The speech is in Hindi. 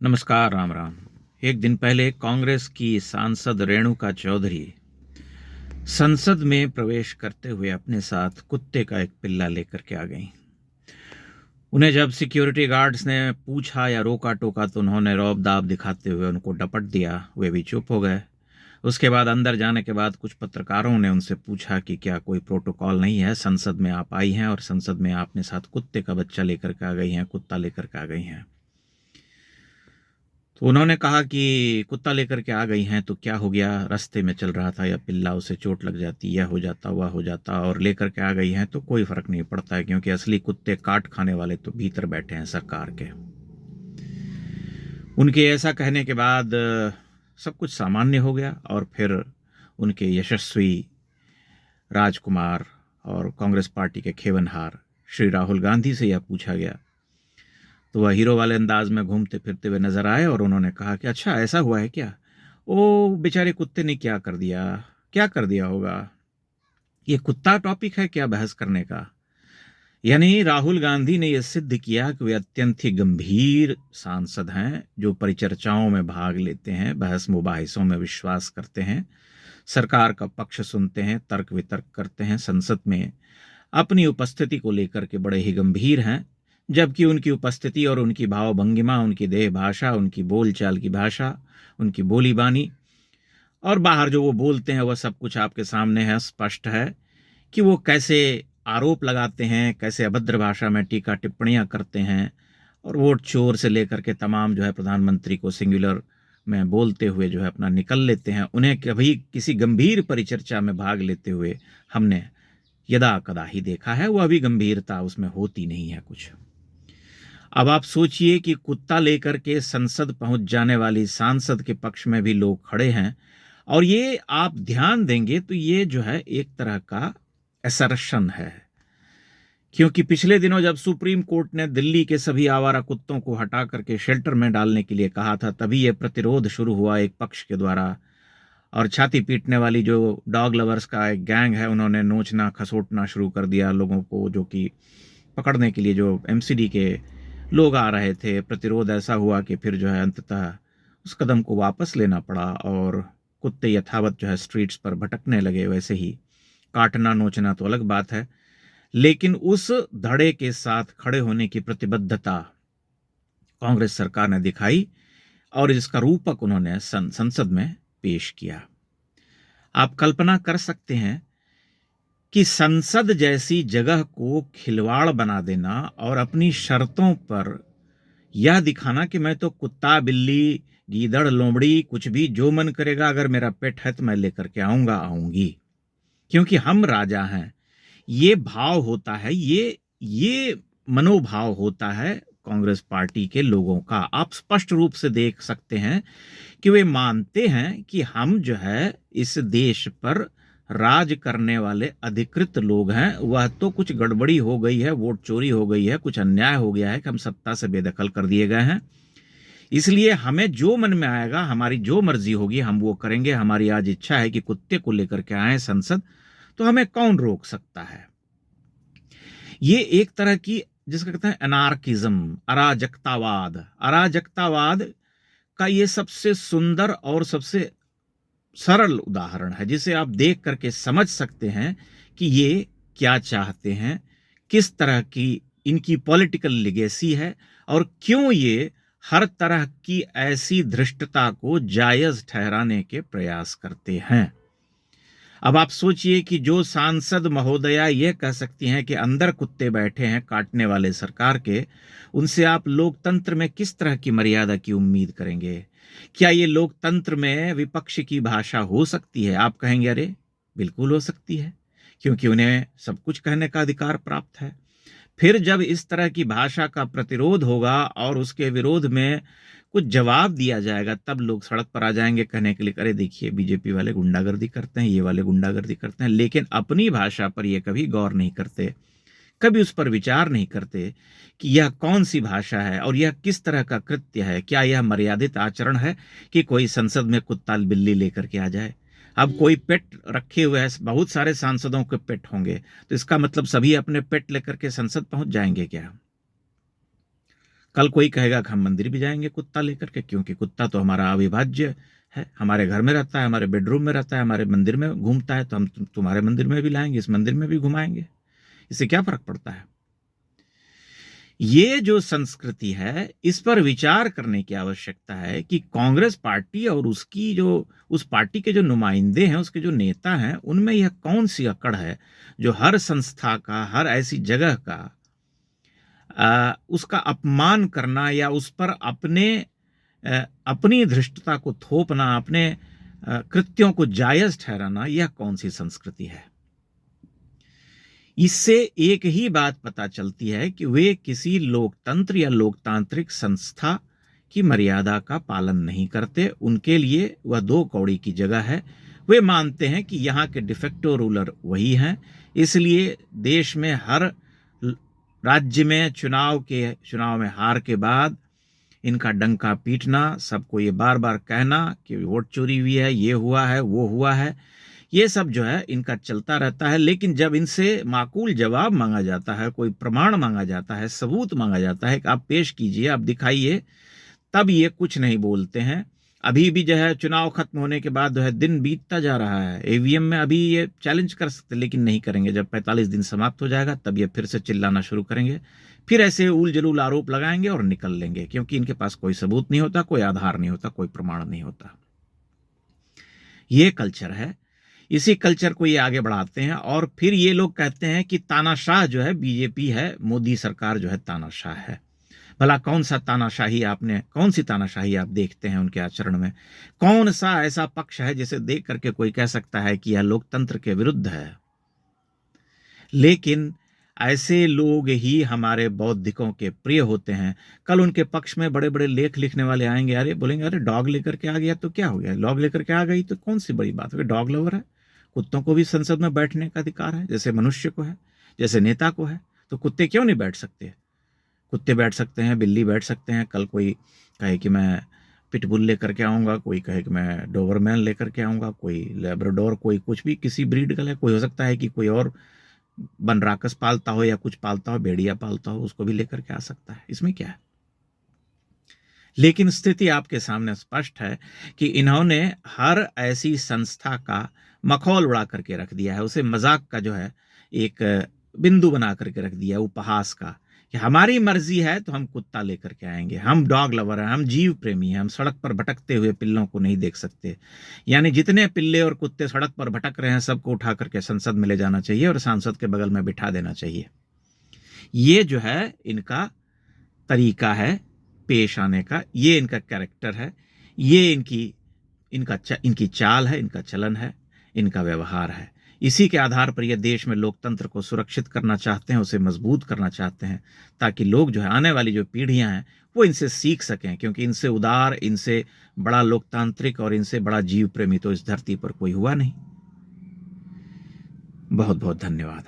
नमस्कार, राम राम। एक दिन पहले कांग्रेस की सांसद रेणुका चौधरी संसद में प्रवेश करते हुए अपने साथ कुत्ते का एक पिल्ला लेकर के आ गईं। उन्हें जब सिक्योरिटी गार्ड्स ने पूछा या रोका टोका तो उन्होंने रौब दाब दिखाते हुए उनको डपट दिया। वे भी चुप हो गए। उसके बाद अंदर जाने के बाद कुछ पत्रकारों ने उनसे पूछा कि क्या कोई प्रोटोकॉल नहीं है, संसद में आप आई हैं और संसद में आपने साथ कुत्ते का बच्चा लेकर के आ गई हैं, कुत्ता लेकर के आ गई हैं। तो उन्होंने कहा कि कुत्ता लेकर के आ गई हैं तो क्या हो गया, रास्ते में चल रहा था या पिल्ला उसे चोट लग जाती, यह हो जाता वह हो जाता, और लेकर के आ गई हैं तो कोई फर्क नहीं पड़ता है, क्योंकि असली कुत्ते काट खाने वाले तो भीतर बैठे हैं सरकार के। उनके ऐसा कहने के बाद सब कुछ सामान्य हो गया और फिर उनके यशस्वी राजकुमार और कांग्रेस पार्टी के खेवनहार श्री राहुल गांधी से यह पूछा गया तो वह हीरो वाले अंदाज में घूमते फिरते हुए नजर आए और उन्होंने कहा कि अच्छा ऐसा हुआ है क्या? ओ बेचारे कुत्ते ने क्या कर दिया? क्या कर दिया होगा? ये कुत्ता टॉपिक है क्या बहस करने का? यानी राहुल गांधी ने यह सिद्ध किया कि वे अत्यंत ही गंभीर सांसद हैं, जो परिचर्चाओं में भाग लेते हैं, बहस मुबाहिसों में विश्वास करते हैं, सरकार का पक्ष सुनते हैं, तर्क वितर्क करते हैं, संसद में अपनी उपस्थिति को लेकर के बड़े ही गंभीर हैं, जबकि उनकी उपस्थिति और उनकी भाव भंगिमा, उनकी देह भाषा, उनकी बोलचाल की भाषा, उनकी बोली बानी और बाहर जो वो बोलते हैं वह सब कुछ आपके सामने है, स्पष्ट है कि वो कैसे आरोप लगाते हैं, कैसे अभद्र भाषा में टीका टिप्पणियां करते हैं और वोट चोर से लेकर के तमाम जो है प्रधानमंत्री को सिंगुलर में बोलते हुए जो है अपना निकल लेते हैं। उन्हें कभी किसी गंभीर परिचर्चा में भाग लेते हुए हमने यदा कदा ही देखा है। वह भी गंभीरता उसमें होती नहीं है कुछ। अब आप सोचिए कि कुत्ता लेकर के संसद पहुंच जाने वाली सांसद के पक्ष में भी लोग खड़े हैं और ये आप ध्यान देंगे तो ये जो है एक तरह का असर्शन है, क्योंकि पिछले दिनों जब सुप्रीम कोर्ट ने दिल्ली के सभी आवारा कुत्तों को हटा करके शेल्टर में डालने के लिए कहा था, तभी यह प्रतिरोध शुरू हुआ एक पक्ष के द्वारा और छाती पीटने वाली जो डॉग लवर्स का एक गैंग है उन्होंने नोचना खसोटना शुरू कर दिया लोगों को, जो कि पकड़ने के लिए जो एमसीडी के लोग आ रहे थे। प्रतिरोध ऐसा हुआ कि फिर जो है अंततः उस कदम को वापस लेना पड़ा और कुत्ते यथावत जो है स्ट्रीट्स पर भटकने लगे। वैसे ही काटना नोचना तो अलग बात है, लेकिन उस धड़े के साथ खड़े होने की प्रतिबद्धता कांग्रेस सरकार ने दिखाई और इसका रूपक उन्होंने संसद में पेश किया। आप कल्पना कर सकते हैं कि संसद जैसी जगह को खिलवाड़ बना देना और अपनी शर्तों पर यह दिखाना कि मैं तो कुत्ता बिल्ली गीदड़ लोमड़ी कुछ भी जो मन करेगा, अगर मेरा पेट है तो मैं लेकर के आऊंगा आऊंगी, क्योंकि हम राजा हैं। ये भाव होता है, ये मनोभाव होता है कांग्रेस पार्टी के लोगों का। आप स्पष्ट रूप से देख सकते हैं कि वे मानते हैं कि हम जो है इस देश पर राज करने वाले अधिकृत लोग हैं। वह तो कुछ गड़बड़ी हो गई है, वोट चोरी हो गई है, कुछ अन्याय हो गया है कि हम सत्ता से बेदखल कर दिए गए हैं, इसलिए हमें जो मन में आएगा, हमारी जो मर्जी होगी हम वो करेंगे। हमारी आज इच्छा है कि कुत्ते को लेकर के आए संसद, तो हमें कौन रोक सकता है। ये एक तरह की जिसका कहते हैं अनार्किज्म, अराजकतावाद। अराजकतावाद का ये सबसे सुंदर और सबसे सरल उदाहरण है, जिसे आप देख करके समझ सकते हैं कि ये क्या चाहते हैं, किस तरह की इनकी पॉलिटिकल लिगेसी है और क्यों ये हर तरह की ऐसी धृष्टता को जायज ठहराने के प्रयास करते हैं। अब आप सोचिए कि जो सांसद महोदया यह कह सकती हैं कि अंदर कुत्ते बैठे हैं काटने वाले सरकार के, उनसे आप लोकतंत्र में किस तरह की मर्यादा की उम्मीद करेंगे? क्या ये लोकतंत्र में विपक्ष की भाषा हो सकती है? आप कहेंगे अरे बिल्कुल हो सकती है, क्योंकि उन्हें सब कुछ कहने का अधिकार प्राप्त है। फिर जब इस तरह की भाषा का प्रतिरोध होगा और उसके विरोध में कुछ जवाब दिया जाएगा, तब लोग सड़क पर आ जाएंगे कहने के लिए अरे देखिए बीजेपी वाले गुंडागर्दी करते हैं, ये वाले गुंडागर्दी करते हैं, लेकिन अपनी भाषा पर ये कभी गौर नहीं करते, कभी उस पर विचार नहीं करते कि यह कौन सी भाषा है और यह किस तरह का कृत्य है। क्या यह मर्यादित आचरण है कि कोई संसद में कुत्ता बिल्ली लेकर के आ जाए? अब कोई पेट रखे हुए हैं, बहुत सारे सांसदों के पेट होंगे, तो इसका मतलब सभी अपने पेट लेकर के संसद पहुंच जाएंगे क्या? कल कोई कहेगा कि हम मंदिर भी जाएंगे कुत्ता लेकर के, क्योंकि कुत्ता तो हमारा अविभाज्य है, हमारे घर में रहता है, हमारे बेडरूम में रहता है, हमारे मंदिर में घूमता है, तो हम तुम्हारे मंदिर में भी लाएंगे, इस मंदिर में भी घुमाएंगे, इससे क्या फर्क पड़ता है। ये जो संस्कृति है, इस पर विचार करने की आवश्यकता है कि कांग्रेस पार्टी और उसकी जो उस पार्टी के जो नुमाइंदे हैं, उसके जो नेता हैं, उनमें यह कौन सी अकड़ है जो हर संस्था का, हर ऐसी जगह का उसका अपमान करना या उस पर अपनी धृष्टता को थोपना, अपने कृत्यों को जायज ठहराना, यह कौन सी संस्कृति है। इससे एक ही बात पता चलती है कि वे किसी लोकतंत्र या लोकतांत्रिक संस्था की मर्यादा का पालन नहीं करते। उनके लिए वह दो कौड़ी की जगह है। वे मानते हैं कि यहाँ के डिफेक्टो रूलर वही हैं, इसलिए देश में हर राज्य में चुनाव में हार के बाद इनका डंका पीटना, सबको ये बार बार कहना कि वोट चोरी हुई है, ये हुआ है, वो हुआ है, ये सब जो है इनका चलता रहता है। लेकिन जब इनसे माकूल जवाब मांगा जाता है, कोई प्रमाण मांगा जाता है, सबूत मांगा जाता है कि आप पेश कीजिए, आप दिखाइए, तब ये कुछ नहीं बोलते हैं। अभी भी जो है चुनाव खत्म होने के बाद जो है दिन बीतता जा रहा है, ईवीएम में अभी ये चैलेंज कर सकते, लेकिन नहीं करेंगे। जब 45 दिन समाप्त हो जाएगा तब ये फिर से चिल्लाना शुरू करेंगे, फिर ऐसे उल जलूल आरोप लगाएंगे और निकल लेंगे, क्योंकि इनके पास कोई सबूत नहीं होता, कोई आधार नहीं होता, कोई प्रमाण नहीं होता। ये कल्चर है, इसी कल्चर को ये आगे बढ़ाते हैं। और फिर ये लोग कहते हैं कि तानाशाह जो है बीजेपी है, मोदी सरकार जो है तानाशाह है। भला कौन सी तानाशाही आप देखते हैं उनके आचरण में? कौन सा ऐसा पक्ष है जिसे देख करके कोई कह सकता है कि यह लोकतंत्र के विरुद्ध है? लेकिन ऐसे लोग ही हमारे बौद्धिकों के प्रिय होते हैं। कल उनके पक्ष में बड़े बड़े लेख लिखने वाले आएंगे, अरे बोलेंगे अरे डॉग लेकर के आ गया तो क्या हो गया, डॉग लेकर के आ गई तो कौन सी बड़ी बात है, डॉग लवर है, कुत्तों को भी संसद में बैठने का अधिकार है, जैसे मनुष्य को है, जैसे नेता को है, तो कुत्ते क्यों नहीं बैठ सकते? कुत्ते बैठ सकते हैं, बिल्ली बैठ सकते हैं। कल कोई कहे कि मैं पिटबुल लेकर के आऊँगा, कोई कहे कि मैं डोबरमैन लेकर के आऊँगा, कोई लैब्राडोर, कोई कुछ भी किसी ब्रीड का है, कोई हो सकता है कि कोई और बनराकस पालता हो या कुछ पालता हो, भेड़िया पालता हो, उसको भी लेकर के आ सकता है, इसमें क्या है। लेकिन स्थिति आपके सामने स्पष्ट है कि इन्होंने हर ऐसी संस्था का मखौल उड़ा करके रख दिया है, उसे मजाक का जो है एक बिंदु बना करके रख दिया, उपहास का, कि हमारी मर्जी है तो हम कुत्ता लेकर के आएंगे, हम डॉग लवर हैं, हम जीव प्रेमी हैं, हम सड़क पर भटकते हुए पिल्लों को नहीं देख सकते। यानी जितने पिल्ले और कुत्ते सड़क पर भटक रहे हैं सबको उठा करके संसद में ले जाना चाहिए और सांसद के बगल में बिठा देना चाहिए। ये जो है इनका तरीका है पेश आने का, ये इनका कैरेक्टर है, ये इनकी चाल है, इनका चलन है, इनका व्यवहार है। इसी के आधार पर यह देश में लोकतंत्र को सुरक्षित करना चाहते हैं, उसे मजबूत करना चाहते हैं, ताकि लोग जो है, आने वाली जो पीढ़ियां हैं, वो इनसे सीख सकें, क्योंकि इनसे उदार, इनसे बड़ा लोकतांत्रिक और इनसे बड़ा जीव प्रेमी तो इस धरती पर कोई हुआ नहीं। बहुत बहुत धन्यवाद।